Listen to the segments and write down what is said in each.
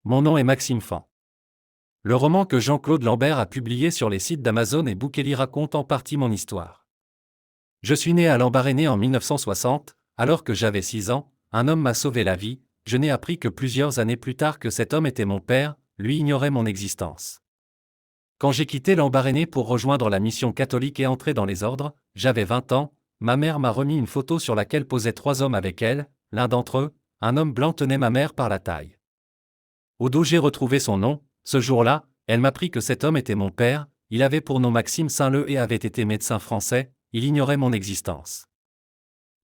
Mon nom est Maxime Fan. Le roman que Jean-Claude Lambert a publié sur les sites d'Amazon et Bookely raconte en partie mon histoire. Je suis né à Lambaréné en 1960, alors que j'avais 6 ans, un homme m'a sauvé la vie, je n'ai appris que plusieurs années plus tard que cet homme était mon père, lui ignorait mon existence. Quand j'ai quitté Lambaréné pour rejoindre la mission catholique et entrer dans les ordres, j'avais 20 ans, ma mère m'a remis une photo sur laquelle posaient 3 hommes avec elle, l'un d'entre eux, un homme blanc tenait ma mère par la taille. Au dos j'ai retrouvé son nom, ce jour-là, elle m'apprit que cet homme était mon père, il avait pour nom Maxime Saint-Leu et avait été médecin français, il ignorait mon existence.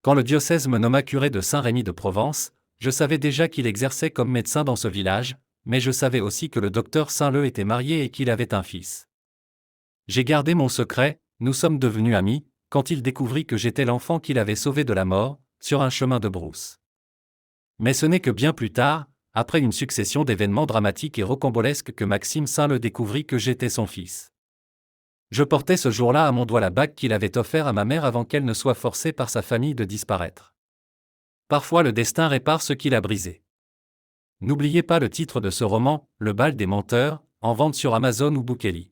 Quand le diocèse me nomma curé de Saint-Rémy de Provence, je savais déjà qu'il exerçait comme médecin dans ce village, mais je savais aussi que le docteur Saint-Leu était marié et qu'il avait un fils. J'ai gardé mon secret, nous sommes devenus amis, quand il découvrit que j'étais l'enfant qu'il avait sauvé de la mort, sur un chemin de brousse. Mais ce n'est que bien plus tard, après une succession d'événements dramatiques et rocambolesques que Maxime Saint-Leu découvrit que j'étais son fils. Je portais ce jour-là à mon doigt la bague qu'il avait offerte à ma mère avant qu'elle ne soit forcée par sa famille de disparaître. Parfois le destin répare ce qu'il a brisé. N'oubliez pas le titre de ce roman, Le bal des menteurs, en vente sur Amazon ou Bookely.